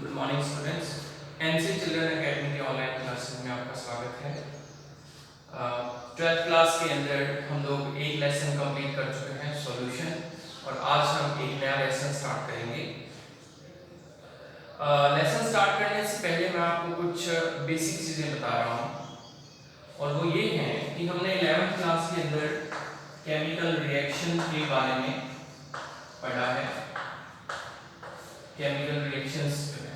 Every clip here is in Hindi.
Good morning students. NC children academy के ऑनलाइन क्लासेस में आपका स्वागत है। 12th क्लास के अंदर हम लोग एक लेसन कंप्लीट कर चुके हैं सॉल्यूशन, और आज हम एक नया लेसन स्टार्ट करेंगे। लेसन स्टार्ट करने से पहले मैं आपको कुछ बेसिक चीज़ें बता रहा हूँ, और वो ये हैं कि हमने 11th क्लास के अंदर केमिकल रिएक्शन के बारे में पढ़ा है। केमिकल रिएक्शंस जो है,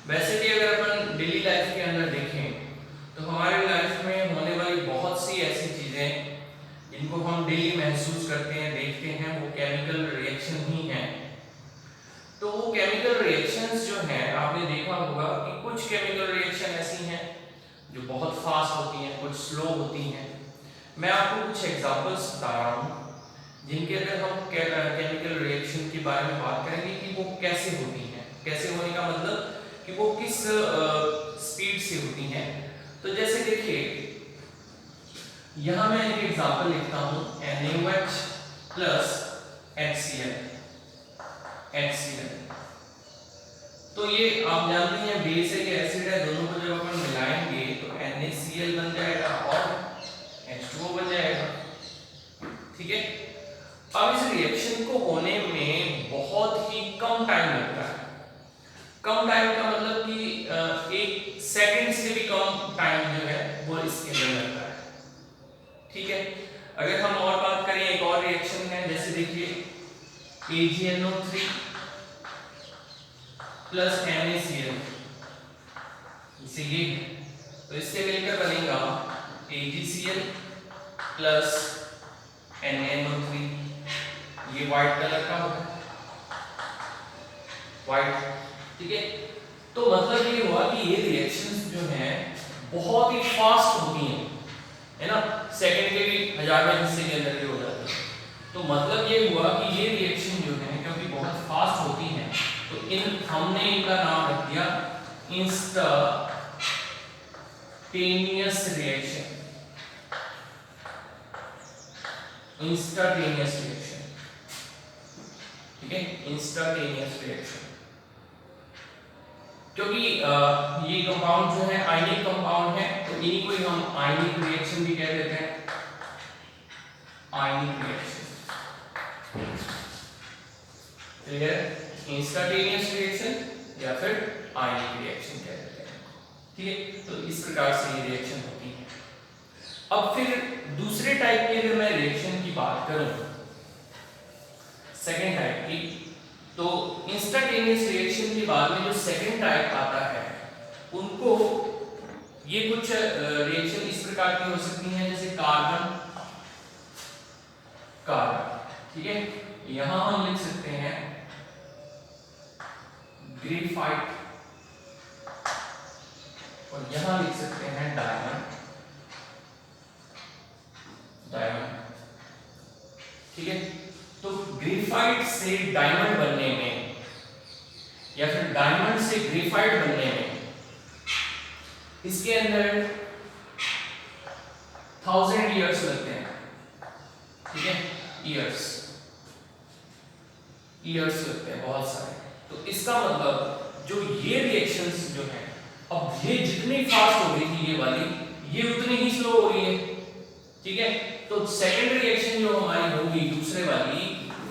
वैसे भी अगर अपन डेली लाइफ के अंदर देखें तो हमारे लाइफ में होने वाली बहुत सी ऐसी चीज़ें जिनको हम डेली महसूस करते हैं, देखते हैं, वो केमिकल रिएक्शन ही हैं। तो वो केमिकल रिएक्शंस जो हैं, आपने देखा होगा कि कुछ केमिकल रिएक्शन ऐसी हैं जो बहुत फास्ट होती हैं, कुछ स्लो होती हैं। मैं आपको कुछ एग्जांपल्स बता रहा हूँ जिनके अंदर हम केमिकल रिएक्शन के बारे में बात करेंगे कि वो कैसे होती हैं। कैसे होने का मतलब कि वो किस स्पीड से होती हैं। तो जैसे देखिए, यहाँ मैं एक एग्जांपल लिखता हूँ NaOH प्लस HCl। तो ये आप जानते हैं बेस है कि एसिड है, दोनों को जब अपन मिलाएंगे तो NaCl बन जाएगा और H2O बन जाएगा। ठीक है। अब इस रिएक्शन को होने में बहुत ही कम टाइम लगता है। कम टाइम का मतलब कि 1 सेकंड से भी कम टाइम जो है वो इसके अंदर लगता है। ठीक है। अगर हम और बात करें, एक और रिएक्शन है, जैसे देखिए AgNO3 प्लस NaCl, इसे ये है, तो इससे मिलकर बनेगा AgCl प्लस NaNO3। ये व्हाइट कलर का होगा, व्हाइट। ठीक है। तो मतलब ये हुआ कि ये रिएक्शंस जो हैं बहुत ही फास्ट होती हैं, है ना, सेकंड के भी हजारवें हिस्से के अंदर हो जाती है। तो मतलब ये हुआ कि ये रिएक्शन जो है क्योंकि बहुत फास्ट होती हैं, तो हमने इनका नाम रख दिया इंस्टैंटेनियस रिएक्शन। इंस्टैंटेनियस रिएक्शन, ठीक है, इंस्टैंटेनियस रिएक्शन। क्योंकि ये कंपाउंड जो है आयनिक कंपाउंड है, तो इन्हीं को ही हम आयनिक रिएक्शन भी कह देते हैं। आयनिक रिएक्शन, क्लियर? इंस्टैंटेनियस रिएक्शन या फिर आयनिक रिएक्शन कह देते हैं। ठीक है। तो इस प्रकार से ये रिएक्शन होती है। अब फिर दूसरे टाइप की अगर मैं रिएक्शन की बात करूं, सेकेंड टाइप की, तो इंस्टैंटेनियस रिएक्शन के बाद में जो सेकेंड टाइप आता है, उनको ये कुछ रिएक्शन इस प्रकार की हो सकती हैं, जैसे कार्बन कार्बन। ठीक है। यहां हम लिख सकते हैं ग्रेफाइट, और यहां लिख सकते हैं डायमंड। ठीक है। तो ग्रेफाइट से डायमंड बनने में या फिर डायमंड से ग्रेफाइट बनने में इसके अंदर 1000 ईयर्स लगते हैं। ठीक है। ईयर्स लगते हैं बहुत सारे। तो इसका मतलब जो ये रिएक्शंस जो है, अब ये जितनी फास्ट हो रही थी ये वाली, ये उतनी ही स्लो हो रही है। ठीक है। तो सेकेंड रिएक्शन जो हमारी होगी दूसरे वाली,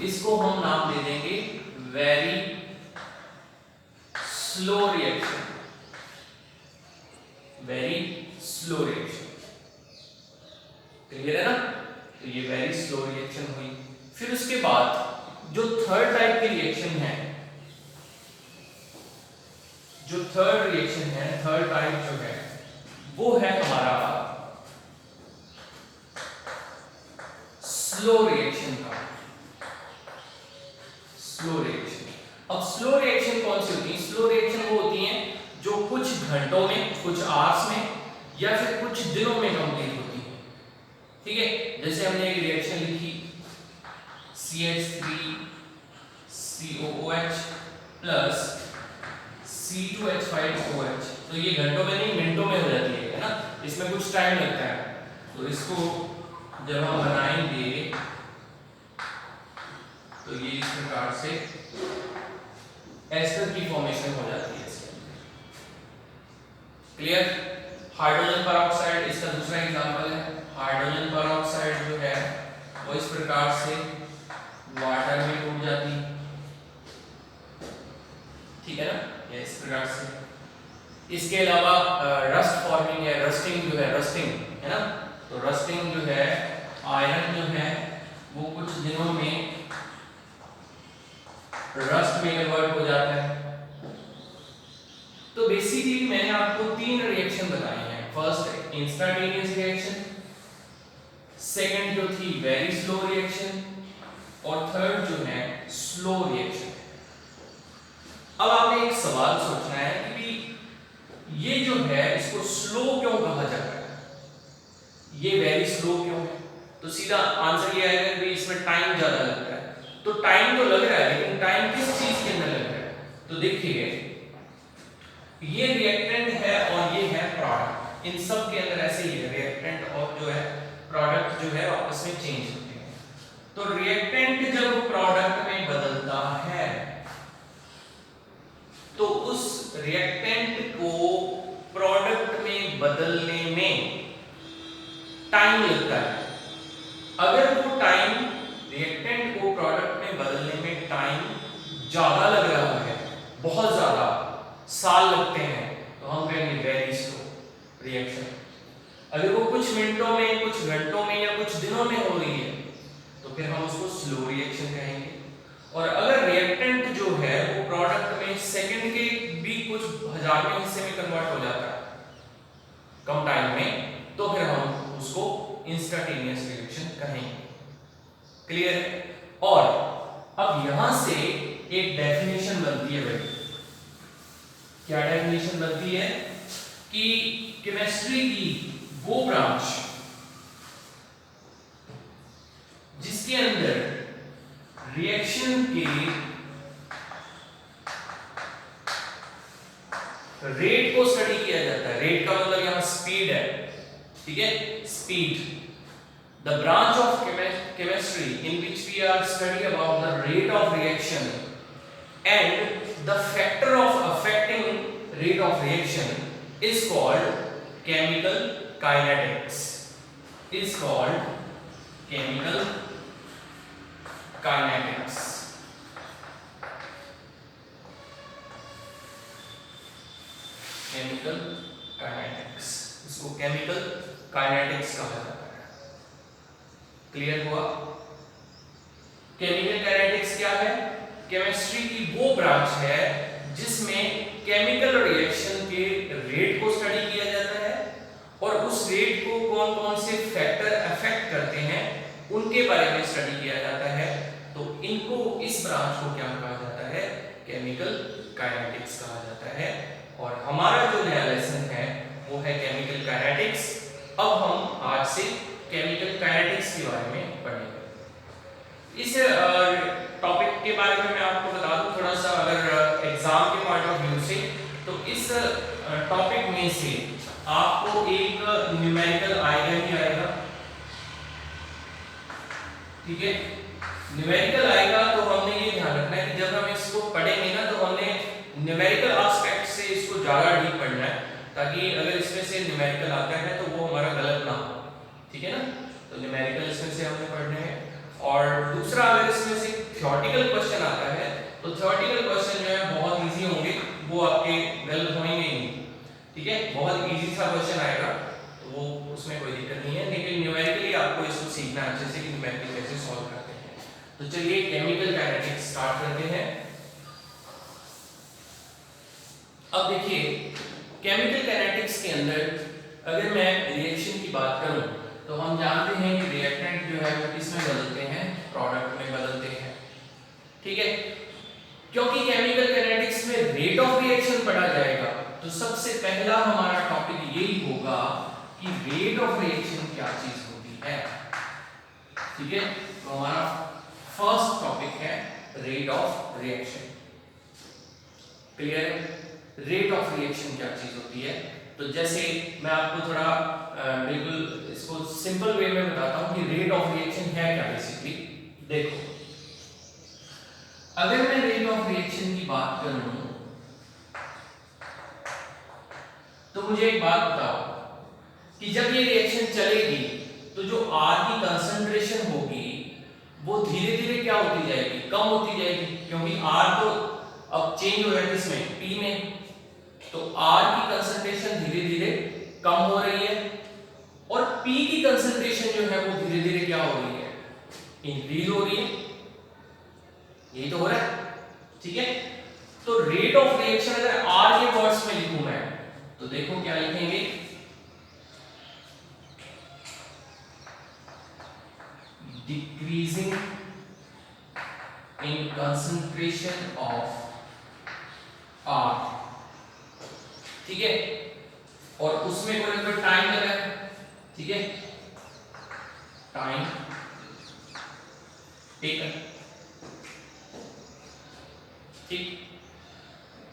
इसको हम नाम दे देंगे very slow reaction. Very slow reaction, clear है ना? तो ये वेरी स्लो रिएक्शन हुई। फिर उसके बाद जो थर्ड टाइप की रिएक्शन है, जो थर्ड रिएक्शन है, थर्ड टाइप जो है वो है हमारा स्लो रिएक्शन का। स्लो रिएक्शन, अब स्लो रिएक्शन कौन सी होती है? स्लो रिएक्शन वो होती हैं जो कुछ घंटों में, कुछ आवर्स में या फिर कुछ दिनों में कंप्लीट होती है। ठीक है। जैसे हमने एक रिएक्शन लिखी CH3COOH प्लस C2H5OH, तो ये घंटों में नहीं मिनटों में हो जाती है ना, इसमें कुछ टाइम लगता है। तो इसको जब हम बनाएंगे तो ये इस प्रकार से एस्टर की फॉर्मेशन हो जाती है। क्लियर। हाइड्रोजन परऑक्साइड इसका दूसरा एग्जांपल है। हाइड्रोजन परऑक्साइड जो है वो इस प्रकार से वाटर में टूट जाती है, ठीक है ना, ये इस प्रकार से। इसके अलावा रस्ट फॉर्मिंग है, रस्टिंग जो है, रस्टिंग है ना, तो रस्टिंग जो है, आयरन जो है वो कुछ दिनों में रस्ट में कन्वर्ट हो जाता है। तो बेसिकली मैंने आपको 3 रिएक्शन बताए हैं। फर्स्ट इंस्टेंटेनियस रिएक्शन, सेकंड जो थी वेरी स्लो रिएक्शन, और थर्ड जो है स्लो रिएक्शन। अब आपने एक सवाल सोचना है कि भी ये जो है इसको स्लो क्यों कहा जाता है, ये वेरी स्लो क्यों है? तो सीधा आंसर ये आएगा कि इसमें टाइम ज्यादा लगता है। तो टाइम तो लग रहा है, लेकिन टाइम किस चीज के अंदर लग रहा है? तो देखिए ये रिएक्टेंट है और ये है प्रोडक्ट। इन सब के अंदर ऐसे ही है, रिएक्टेंट और जो है प्रोडक्ट जो है आपस में चेंज होते हैं। तो रिएक्टेंट जब प्रोडक्ट में बदलता है तो उस रिएक्टेंट को प्रोडक्ट में बदलने में टाइम लगता है। अगर वो टाइम रिएक्टेंट को प्रोडक्ट में बदलने में टाइम ज्यादा लग रहा है, बहुत ज्यादा साल लगते हैं, तो हम कहेंगे वेरी स्लो रिएक्शन। अगर वो कुछ मिनटों में, कुछ घंटों में या कुछ दिनों में हो रही है तो फिर हम उसको स्लो रिएक्शन कहेंगे। और अगर रिएक्टेंट जो है वो प्रोडक्ट में सेकंड के भी कुछ हजारवें हिस्से में कन्वर्ट हो जाता है कम टाइम में, तो फिर हम उसको इंस्टेंटेनियस रिएक्शन कहेंगे। क्लियर है? और अब यहां से एक डेफिनेशन बनती है भाई। क्या डेफिनेशन बनती है? कि केमिस्ट्री की वो ब्रांच जिसके अंदर रिएक्शन के रेट को स्टडी किया जाता है। रेट का मतलब यहां स्पीड है, ठीक है, speed. The branch of chemistry in which we are study about the rate of reaction and the factor of affecting rate of reaction is called chemical kinetics, is called chemical kinetics। Chemical kinetics, इसको केमिकल काइनेटिक्स कहा जाता है। क्लियर हुआ? केमिकल काइनेटिक्स क्या है? केमिस्ट्री की वो ब्रांच है जिसमें केमिकल रिएक्शन के रेट को स्टडी किया जाता है और उस रेट को कौन कौन से फैक्टर अफेक्ट करते हैं उनके बारे में स्टडी किया जाता है। तो इनको, इस ब्रांच को क्या कहा जाता है? केमिकल काइनेटिक्स कहा जाता है। और हमारा जो नया लेसन है वो है केमिकल काइनेटिक्स। अब हम आज से केमिकल काइनेटिक्स के बारे में पढ़ेंगे। इस टॉपिक के बारे में मैं आपको बता दूं थोड़ा सा, अगर एग्जाम के पॉइंट ऑफ व्यू से, तो इस टॉपिक में से आपको एक न्यूमेरिकल आएगा ही आएगा, ठीक है। न्यूमेरिकल आएगा तो हमने ये ध्यान रखना है कि जब हम इसको पढ़ेंगे ना तो हमने न्यूमेरिकल एस्पेक्ट से इसको ज्यादा डीप पढ़ना है, ताकि अगर इसमें से न्यूमेरिकल आता है तो वो हमारा गलत ना हो, ठीक है ना। तो न्यूमेरिकल इसमें से हमने पढ़ने हैं। और दूसरा, अगर इसमें से थ्योरेटिकल क्वेश्चन आता है तो थ्योरेटिकल क्वेश्चन जो है बहुत इजी होंगे, वो आपके गलत होंगे नहीं, ठीक है। बहुत इजी सा क्वेश्चन आएगा तो वो उसमें कोई दिक्कत नहीं है, लेकिन न्यूमेरिकली आपको इसको सीखना है अच्छे से कि न्यूमेरिकल कैसे सॉल्व करते हैं। तो चलिए केमिकल काइनेटिक्स स्टार्ट करते हैं। अब देखिए केमिकल काइनेटिक्स के अंदर अगर मैं रिएक्शन की बात करूं तो हम जानते हैं कि रिएक्टेंट जो है वो किसमें बदलते हैं? प्रोडक्ट में बदलते हैं, ठीक है। क्योंकि केमिकल काइनेटिक्स में रेट ऑफ रिएक्शन पढ़ा जाएगा तो सबसे पहला हमारा टॉपिक यही होगा कि रेट ऑफ रिएक्शन क्या चीज होती है, ठीक है। तो हमारा फर्स्ट टॉपिक है रेट ऑफ रिएक्शन। क्लियर है? रेट ऑफ रिएक्शन क्या चीज होती है? तो जैसे मैं आपको थोड़ा बिल्कुल इसको सिंपल वे में बताता हूं कि रेट ऑफ रिएक्शन है क्या। बेसिकली देखो, अगर मैं रेट ऑफ रिएक्शन की बात करूं तो मुझे एक बात बताओ कि जब ये रिएक्शन चलेगी तो जो R की कंसंट्रेशन होगी वो धीरे धीरे क्या होती जाएगी, कम होती जाएगी, क्योंकि R तो अब चेंज हो रहा है किसमें, P में, तो R की कंसंट्रेशन धीरे धीरे कम हो रही है और P की कंसंट्रेशन जो है वो धीरे धीरे क्या हो रही है, इंक्रीज हो रही है। यही तो हो रहा है, ठीक है। तो रेट ऑफ रिएक्शन अगर R के वर्ड्स में लिखूं मैं तो देखो क्या लिखेंगे, decreasing in concentration of R, ठीक है, और उसमें कोई टाइम लगा है, ठीक है, टाइम टेकन, ठीक।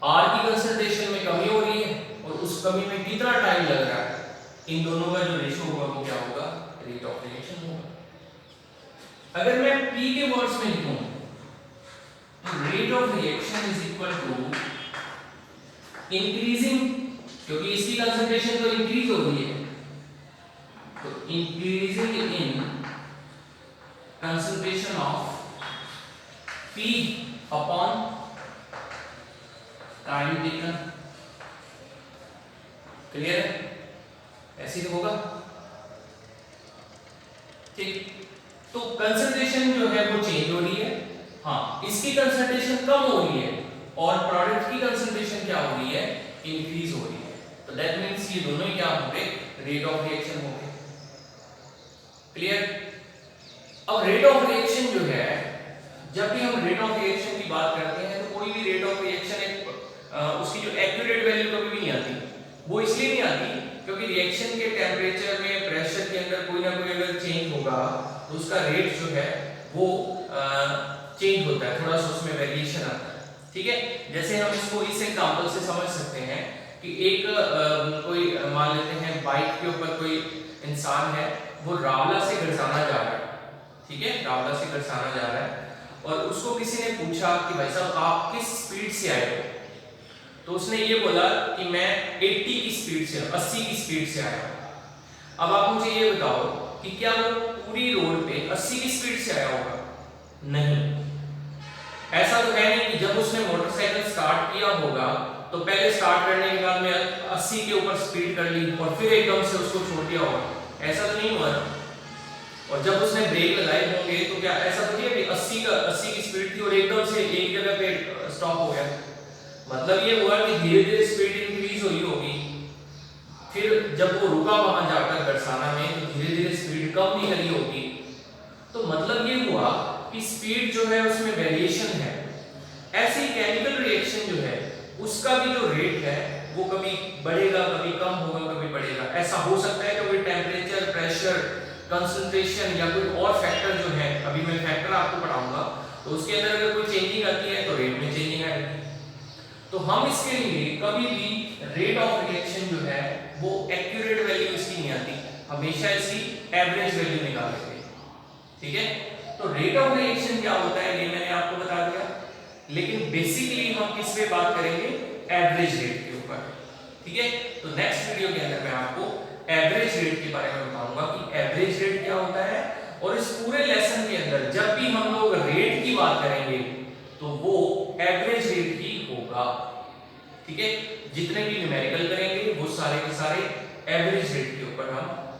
R की कंसंट्रेशन में कमी हो रही है और उस कमी में कितना टाइम लग रहा है, इन दोनों का जो रेशियो होगा वो क्या होगा, रेट ऑफ रिएक्शन होगा। अगर मैं P के वर्ड्स में लिखूं तो rate of reaction is equal to increasing, क्योंकि इसकी कंसंट्रेशन तो इंक्रीज हो रही है, तो increasing in concentration of P upon time taken. Clear है, ऐसे ही होगा, ठीक। तो कंसंट्रेशन जो है वो चेंज हो रही है, हाँ, इसकी कंसंट्रेशन कम हो रही है और प्रोडक्ट की कंसंट्रेशन क्या हो रही है, इंक्रीज हो रही है। तो दैट मींस ये दोनों ही क्या होंगे, रेट ऑफ रिएक्शन होंगे। क्लियर। अब रेट ऑफ रिएक्शन जो है, जब भी हम रेट ऑफ रिएक्शन की बात करते हैं तो कोई भी रेट ऑफ रिएक्शन एक उसकी जो एक्यूरेट वैल्यू कभी भी नहीं आती। वो इसलिए नहीं आती क्योंकि रिएक्शन के टेम्परेचर में, प्रेशर के अंदर कोई ना कोई अगर चेंज होगा तो उसका रेट जो है वो चेंज होता है, थोड़ा सा उसमें वेरिएशन आता है, ठीक है। जैसे हम इसको इस एग्जांपल से समझ सकते हैं कि एक कोई मान लेते हैं बाइक के ऊपर कोई इंसान है, वो रावला से गरसाना जा रहा है, ठीक है, रावला से गरसाना जा रहा है और उसको किसी ने पूछा कि भाई साहब आप किस स्पीड से आए हो, तो उसने ये बोला कि मैं 80 की स्पीड से, 80 की स्पीड से आया हूं। अब आप मुझे ये बताओ कि क्या वो पूरी रोड पे 80 की स्पीड से आया होगा? नहीं, ऐसा तो है नहीं कि जब उसने मोटरसाइकिल स्टार्ट किया होगा तो पहले स्टार्ट करने के बाद में 80 के ऊपर स्पीड कर ली और फिर एकदम से उसको छोड़ दिया होगा, ऐसा तो नहीं हुआ ना। और जब उसने ब्रेक लगाए होंगे तो क्या ऐसा तो नहीं है कि 80 की स्पीड थी और एकदम से एक जगह पे स्टॉप हो गया। मतलब ये हुआ कि धीरे धीरे स्पीड इंक्रीज हुई होगी, फिर जब वो रुका वहां जाकर गरसाना में तो धीरे धीरे स्पीड कम भी लगी होगी। तो मतलब ये हुआ कि स्पीड जो है उसमें वेरिएशन है। ऐसे ही केमिकल रिएक्शन जो है उसका भी जो रेट है वो कभी बढ़ेगा, कभी कम होगा, कभी बढ़ेगा। ऐसा हो सकता है कि टेम्परेचर, प्रेशर, कंसंट्रेशन या कोई और फैक्टर जो है, अभी मैं फैक्टर आपको पढ़ाऊंगा, तो उसके अंदर अगर कोई चेंजिंग आती है तो रेट में चेंजिंग आएगी। तो हम इसके लिए कभी भी रेट ऑफ रिएक्शन जो है वो एक्यूरेट वैल्यू इसकी नहीं आती, हमेशा इसकी एवरेज वैल्यू निकालेंगे, ठीक है। तो रेट ऑफ रिएक्शन क्या होता है ये मैंने आपको बता दिया, लेकिन बेसिकली हम किस पे बात करेंगे, एवरेज रेट के ऊपर, ठीक है। तो नेक्स्ट वीडियो के अंदर मैं आपको एवरेज रेट के बारे में बताऊंगा कि एवरेज रेट क्या होता है, और इस पूरे लेसन के अंदर जब भी हम लोग रेट की बात करेंगे तो वो एवरेज रेट ही होगा, ठीक है। जितने भी न्यूमेरिकल करेंगे वो सारे के सारे एवरेज रेट के ऊपर हम